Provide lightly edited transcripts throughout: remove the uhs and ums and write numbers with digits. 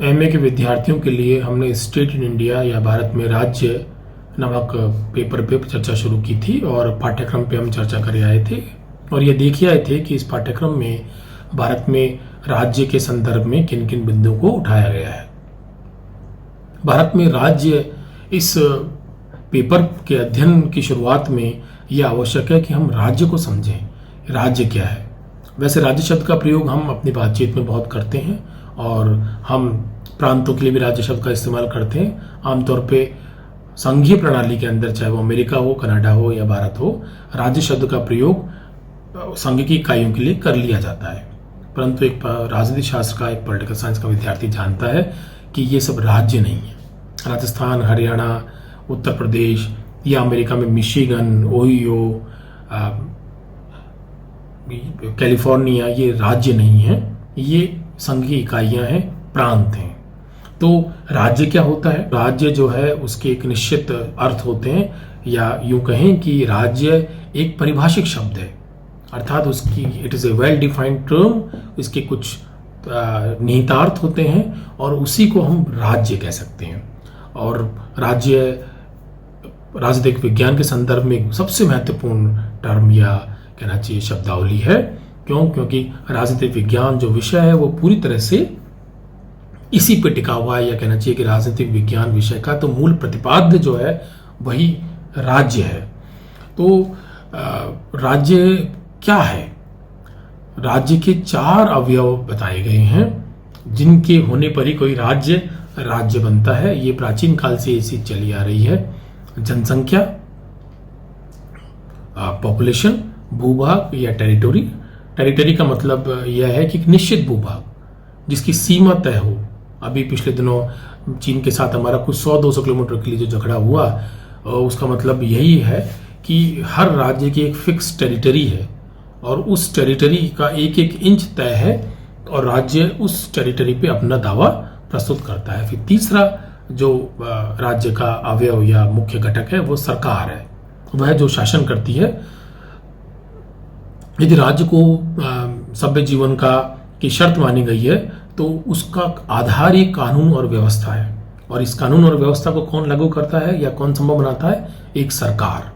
MA के विद्यार्थियों के लिए हमने स्टेट इन इंडिया या भारत में राज्य नामक पेपर पे चर्चा शुरू की थी और पाठ्यक्रम पे हम चर्चा कर आए थे और ये देख आए थे कि इस पाठ्यक्रम में भारत में राज्य के संदर्भ में किन किन बिंदुओं को उठाया गया है। भारत में राज्य इस पेपर के अध्ययन की शुरुआत में यह आवश्यक है कि हम राज्य को समझें। राज्य क्या है? वैसे राज्य शब्द का प्रयोग हम अपनी बातचीत में बहुत करते हैं और हम प्रांतों के लिए भी राज्य शब्द का इस्तेमाल करते हैं। आमतौर पे संघीय प्रणाली के अंदर, चाहे वो अमेरिका हो, कनाडा हो या भारत हो, राज्य शब्द का प्रयोग संघ की इकाइयों के लिए कर लिया जाता है। परंतु एक राजनीति शास्त्र का, एक पॉलिटिकल साइंस का विद्यार्थी जानता है कि ये सब राज्य नहीं है। राजस्थान, हरियाणा, उत्तर प्रदेश या अमेरिका में मिशिगन, ओहियो, कैलिफोर्निया, ये राज्य नहीं है, ये संघ की इकाइयां हैं, प्रांत हैं। तो राज्य क्या होता है? राज्य जो है उसके एक निश्चित अर्थ होते हैं, या यूं कहें कि राज्य एक परिभाषिक शब्द है, अर्थात उसकी it is a well defined term. इसके कुछ निहितार्थ होते हैं और उसी को हम राज्य कह सकते हैं। और राज्य राजनीतिक विज्ञान के संदर्भ में सबसे महत्वपूर्ण टर्म या कहना चाहिए शब्दावली है। क्यों? क्योंकि राजनीतिक विज्ञान जो विषय है वो पूरी तरह से इसी पे टिका हुआ है, या कहना चाहिए कि राजनीतिक विज्ञान विषय का तो मूल प्रतिपाद्य जो है वही राज्य है। तो राज्य क्या है? राज्य के 4 अवयव बताए गए हैं जिनके होने पर ही कोई राज्य बनता है। ये प्राचीन काल से ऐसी चली आ रही है। जनसंख्या, पॉपुलेशन, भूभाग या टेरिटोरी। टेरिटरी का मतलब यह है कि निश्चित भूभाग जिसकी सीमा तय हो। अभी पिछले दिनों चीन के साथ हमारा कुछ 100-200 किलोमीटर के लिए जो झगड़ा हुआ, उसका मतलब यही है कि हर राज्य की एक फिक्स टेरिटरी है और उस टेरिटरी का एक एक इंच तय है और राज्य उस टेरिटरी पे अपना दावा प्रस्तुत करता है। फिर तीसरा जो राज्य का अवयव या मुख्य घटक है वो सरकार है, वह जो शासन करती है। यदि राज्य को सभ्य जीवन की शर्त मानी गई है तो उसका आधार ही कानून और व्यवस्था है, और इस कानून और व्यवस्था को कौन लागू करता है या कौन संभव बनाता है? एक सरकार।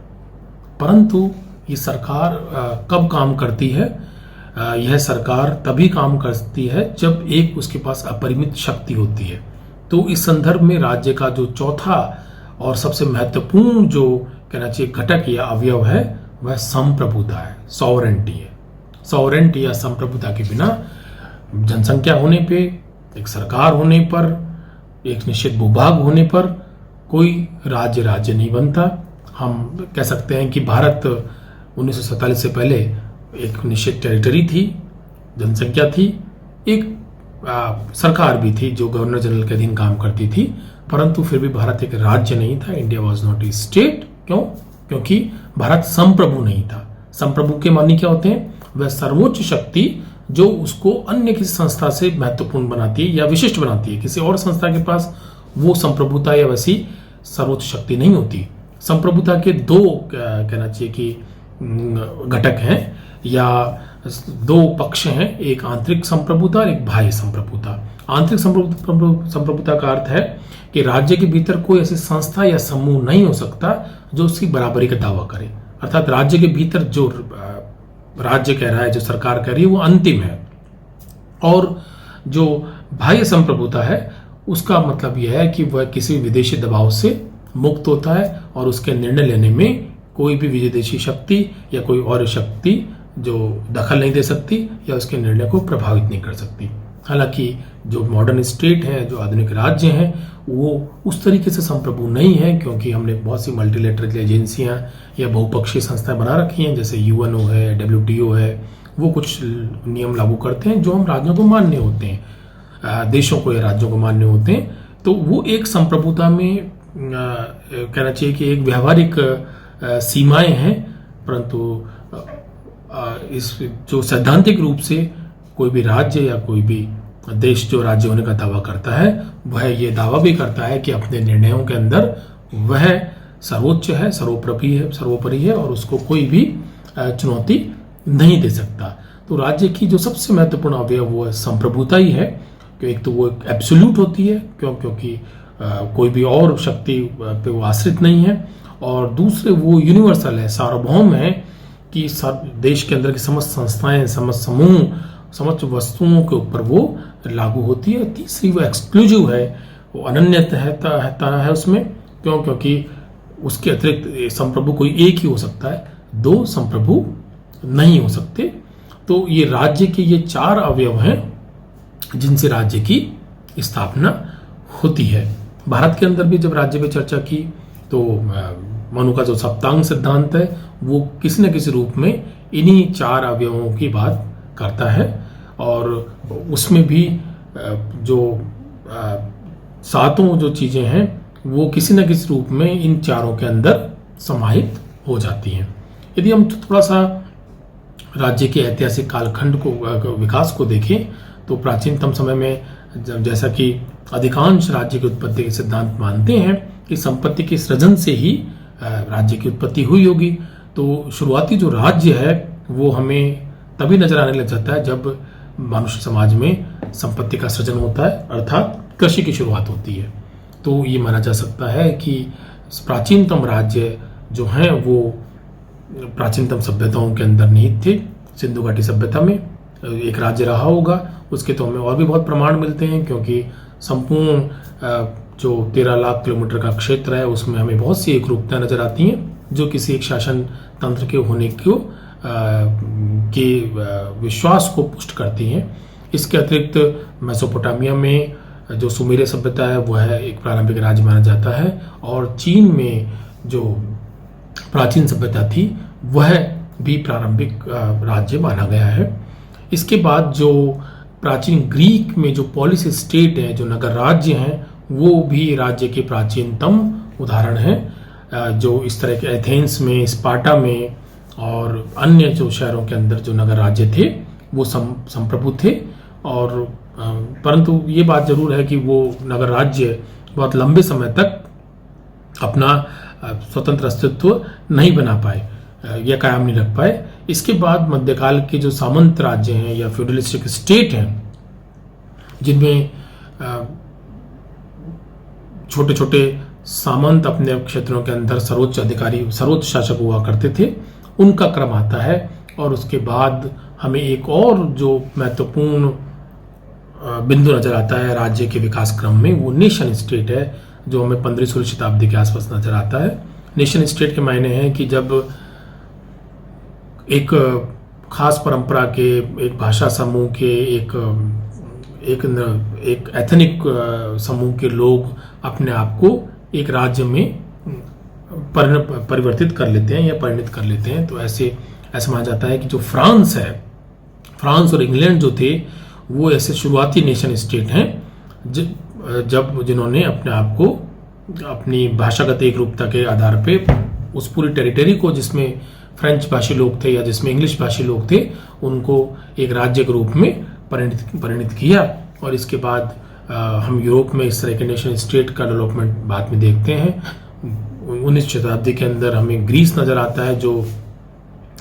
परंतु ये सरकार कब काम करती है? यह सरकार तभी काम करती है जब एक उसके पास अपरिमित शक्ति होती है। तो इस संदर्भ में राज्य का जो चौथा और सबसे महत्वपूर्ण जो कहना चाहिए घटक या अवयव है वह संप्रभुता है, सॉवरेंटी है। सॉवरेंटी या संप्रभुता के बिना जनसंख्या होने पे, एक सरकार होने पर, एक निश्चित भूभाग होने पर कोई राज्य नहीं बनता। हम कह सकते हैं कि भारत 1947 से पहले एक निश्चित टेरिटरी थी, जनसंख्या थी, एक सरकार भी थी जो गवर्नर जनरल के अधीन काम करती थी, परंतु फिर भी भारत एक राज्य नहीं था। India was not a state. क्यों? क्योंकि भारत संप्रभु नहीं था। संप्रभु के मानी क्या होते हैं? वह सर्वोच्च शक्ति जो उसको अन्य किसी संस्था से महत्वपूर्ण बनाती है या विशिष्ट बनाती है। किसी और संस्था के पास वो संप्रभुता या वैसी सर्वोच्च शक्ति नहीं होती। संप्रभुता के 2 कहना चाहिए कि घटक हैं या 2 पक्ष हैं, एक आंतरिक संप्रभुता और एक बाह्य संप्रभुता। आंतरिक संप्रभुता का अर्थ है कि राज्य के भीतर कोई ऐसी संस्था या समूह नहीं हो सकता जो उसकी बराबरी का दावा करे। अर्थात राज्य के भीतर जो राज्य कह रहा है, जो सरकार कह रही है, वो अंतिम है। और जो बाह्य संप्रभुता है उसका मतलब यह है कि वह किसी विदेशी दबाव से मुक्त होता है और उसके निर्णय लेने में कोई भी विदेशी शक्ति या कोई और शक्ति जो दखल नहीं दे सकती या उसके निर्णय को प्रभावित नहीं कर सकती। हालांकि जो मॉडर्न स्टेट हैं, जो आधुनिक राज्य हैं, वो उस तरीके से संप्रभु नहीं है, क्योंकि हमने बहुत सी मल्टीलेटरल एजेंसियां या बहुपक्षीय संस्थाएं बना रखी हैं, जैसे यूएनओ है, WTO है। वो कुछ नियम लागू करते हैं जो हम राज्यों को मान्य होते हैं, देशों को या राज्यों को मान्य होते हैं। तो वो एक संप्रभुता में कहना चाहिए कि एक व्यवहारिक सीमाएं हैं, परंतु इस जो सैद्धांतिक रूप से कोई भी राज्य या कोई भी देश जो राज्य होने का दावा करता है वह ये दावा भी करता है कि अपने निर्णयों के अंदर वह सर्वोच्च है, सर्वोपरि है और उसको कोई भी चुनौती नहीं दे सकता। तो राज्य की जो सबसे महत्वपूर्ण अवयव वो संप्रभुता ही है, कि एक तो वो एक एब्सोल्यूट होती है, क्योंकि कोई भी और शक्ति पे वो आश्रित नहीं है, और दूसरे वो यूनिवर्सल है, सार्वभौम है कि देश के अंदर की समस्त संस्थाएं, समस्त समूह, समस्त वस्तुओं के ऊपर वो लागू होती है। तीसरी वो एक्सक्लूसिव है, वो अनन्यता है उसमें, क्योंकि उसके अतिरिक्त संप्रभु कोई एक ही हो सकता है, दो संप्रभु नहीं हो सकते। तो ये राज्य के ये 4 अवयव हैं जिनसे राज्य की स्थापना होती है। भारत के अंदर भी जब राज्य पे चर्चा की तो मनु का जो सप्तांग सिद्धांत है वो किसी न किसी रूप में इन्हीं 4 अवयवों की बात करता है, और उसमें भी जो 7 जो चीजें हैं वो किसी न किसी रूप में इन 4 के अंदर समाहित हो जाती हैं। यदि हम थोड़ा सा राज्य के ऐतिहासिक कालखंड को, विकास को देखें, तो प्राचीनतम समय में जैसा कि अधिकांश राज्य की उत्पत्ति के सिद्धांत मानते हैं कि संपत्ति के सृजन से ही राज्य की उत्पत्ति हुई होगी। तो शुरुआती जो राज्य है वो हमें तभी नजर आने लग जाता है जब मनुष्य समाज में संपत्ति का सृजन होता है, अर्थात कृषि की शुरुआत होती है। तो ये माना जा सकता है कि प्राचीनतम राज्य जो हैं वो प्राचीनतम सभ्यताओं के अंदर निहित थे। सिंधु घाटी सभ्यता में एक राज्य रहा होगा, उसके तो हमें और भी बहुत प्रमाण मिलते हैं, क्योंकि संपूर्ण जो 13 लाख किलोमीटर का क्षेत्र है उसमें हमें बहुत सी एक रूपता नजर आती हैं जो किसी एक शासन तंत्र के होने को के विश्वास को पुष्ट करती हैं। इसके अतिरिक्त मेसोपोटामिया में जो सुमेरिय सभ्यता है वह एक प्रारंभिक राज्य माना जाता है, और चीन में जो प्राचीन सभ्यता थी वह भी प्रारंभिक राज्य माना गया है। इसके बाद जो प्राचीन ग्रीक में जो पॉलिस स्टेट है, जो नगर राज्य हैं, वो भी राज्य के प्राचीनतम उदाहरण हैं, जो इस तरह के एथेंस में, स्पार्टा में और अन्य जो शहरों के अंदर जो नगर राज्य थे वो संप्रभु थे। और परंतु ये बात जरूर है कि वो नगर राज्य बहुत लंबे समय तक अपना स्वतंत्र अस्तित्व नहीं बना पाए या कायम नहीं रख पाए। इसके बाद मध्यकाल के जो सामंत राज्य हैं या फ्यूडलिस्टिक स्टेट हैं, जिनमें छोटे छोटे सामंत अपने क्षेत्रों के अंदर सर्वोच्च अधिकारी, सर्वोच्च शासक हुआ करते थे, उनका क्रम आता है। और उसके बाद हमें एक और जो महत्वपूर्ण बिंदु नजर आता है राज्य के विकास क्रम में, वो नेशन स्टेट है, जो हमें 15वीं शताब्दी के आसपास नजर आता है। नेशन स्टेट के मायने हैं कि जब एक खास परंपरा के, एक भाषा समूह के, एक एथनिक समूह के लोग अपने आप को एक राज्य में परिवर्तित कर लेते हैं या परिणित कर लेते हैं। तो ऐसे माना जाता है कि जो फ्रांस है, फ्रांस और इंग्लैंड जो थे वो ऐसे शुरुआती नेशन स्टेट हैं जब जिन्होंने अपने आप को अपनी भाषागत एक रूपता के आधार पे उस पूरी टेरिटरी को, जिसमें फ्रेंच भाषी लोग थे या जिसमें इंग्लिश भाषी लोग थे, उनको एक राज्य के रूप में परिणित किया। और इसके बाद हम यूरोप में इस तरह के नेशन स्टेट का डेवलपमेंट बाद में देखते हैं। 19वीं शताब्दी के अंदर हमें ग्रीस नजर आता है जो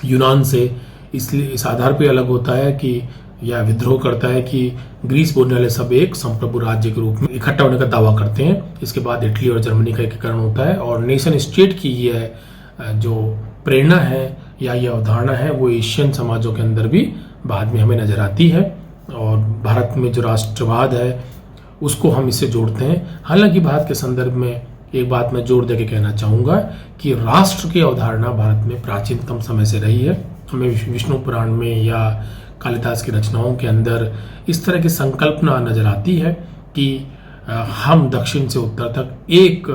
यूनान से इसलिए इस आधार पे अलग होता है कि या विद्रोह करता है कि ग्रीस बोलने वाले सब एक संप्रभु राज्य के रूप में इकट्ठा होने का दावा करते हैं। इसके बाद इटली और जर्मनी का एकीकरण होता है, और नेशन स्टेट की यह जो प्रेरणा है या यह अवधारणा है वो एशियन समाजों के अंदर भी बाद में हमें नजर आती है। और भारत में जो राष्ट्रवाद है उसको हम इससे जोड़ते हैं। हालांकि भारत के संदर्भ में एक बात मैं जोर देके कहना चाहूँगा कि राष्ट्र की अवधारणा भारत में प्राचीनतम समय से रही है। हमें विष्णु पुराण में या कालिदास की रचनाओं के अंदर इस तरह की संकल्पना नजर आती है कि हम दक्षिण से उत्तर तक एक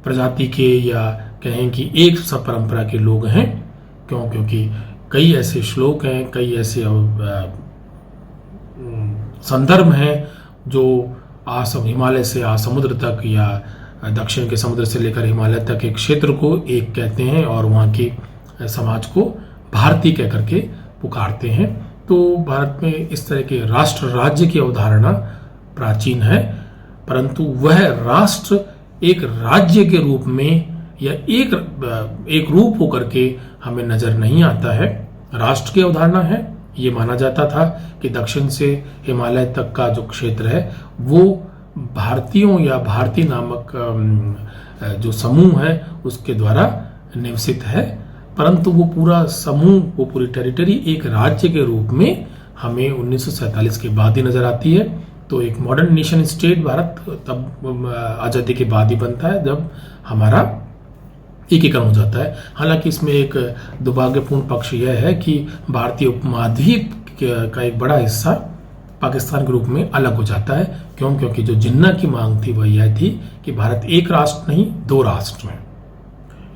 प्रजाति के या कहें कि एक सब परंपरा के लोग हैं। क्योंकि कई ऐसे श्लोक हैं, कई ऐसे संदर्भ हैं जो हिमालय से समुद्र तक या दक्षिण के समुद्र से लेकर हिमालय तक एक क्षेत्र को एक कहते हैं और वहाँ की समाज को भारतीय कह करके पुकारते हैं। तो भारत में इस तरह के राष्ट्र राज्य की अवधारणा प्राचीन है, परंतु वह राष्ट्र एक राज्य के रूप में या एक रूप होकर के हमें नजर नहीं आता है। राष्ट्र की अवधारणा है, ये माना जाता था कि दक्षिण से हिमालय तक का जो क्षेत्र है वो भारतीयों या भारतीय नामक जो समूह है उसके द्वारा निवसित है, परंतु वो पूरा समूह, वो पूरी टेरिटरी एक राज्य के रूप में हमें 1947 के बाद ही नजर आती है। तो एक मॉडर्न नेशन स्टेट भारत तब आज़ादी के बाद ही बनता है जब हमारा एकीकरण हो जाता है। हालांकि इसमें एक दुर्भाग्यपूर्ण पक्ष यह है कि भारतीय उपमहाद्वीप का एक बड़ा हिस्सा पाकिस्तान के रूप में अलग हो जाता है। क्यों? क्योंकि जो जिन्ना की मांग थी वह यह थी कि भारत एक राष्ट्र नहीं, दो राष्ट्र में।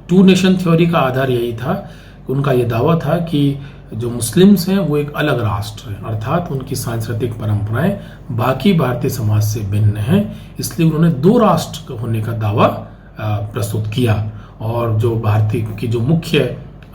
टू नेशन थ्योरी का आधार यही था, उनका यह दावा था कि जो मुस्लिम्स हैं वो एक अलग राष्ट्र है, अर्थात उनकी सांस्कृतिक परंपराएं बाकी भारतीय समाज से भिन्न हैं, इसलिए उन्होंने दो राष्ट्र होने का दावा प्रस्तुत किया। और जो भारतीय की जो मुख्य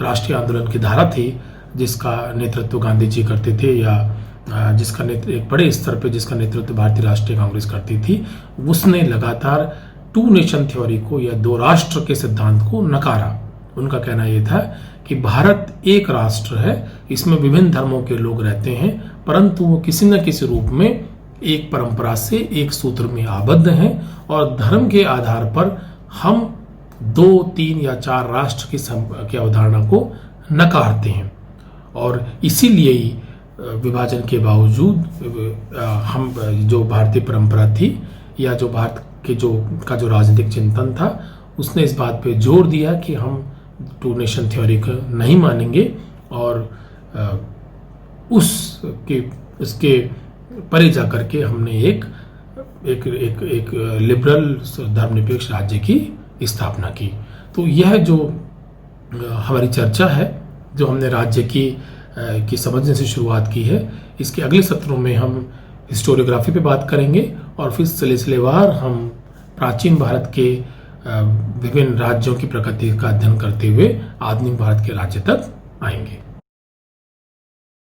राष्ट्रीय आंदोलन की धारा थी जिसका नेतृत्व गांधी जी करते थे, या जिसका एक बड़े स्तर पर जिसका नेतृत्व भारतीय राष्ट्रीय कांग्रेस करती थी, उसने लगातार टू नेशन थ्योरी को या दो राष्ट्र के सिद्धांत को नकारा। उनका कहना यह था कि भारत एक राष्ट्र है, इसमें विभिन्न धर्मों के लोग रहते हैं, परंतु वो किसी न किसी रूप में एक परंपरा से एक सूत्र में आबद्ध हैं और धर्म के आधार पर हम 2, 3 या 4 राष्ट्र की अवधारणा को नकारते हैं। और इसीलिए ही विभाजन के बावजूद हम जो भारतीय परंपरा थी या जो भारत के जो राजनीतिक चिंतन था उसने इस बात पे जोर दिया कि हम टू नेशन थ्योरी को नहीं मानेंगे और उसके परे जाकर के हमने एक लिबरल धर्मनिरपेक्ष राज्य की स्थापना की। तो यह जो हमारी चर्चा है, जो हमने राज्य की समझने से शुरुआत की है, इसके अगले सत्रों में हम हिस्टोरियोग्राफी पे बात करेंगे और फिर सिलसिलेवार हम प्राचीन भारत के विभिन्न राज्यों की प्रकृति का अध्ययन करते हुए आधुनिक भारत के राज्य तक आएंगे।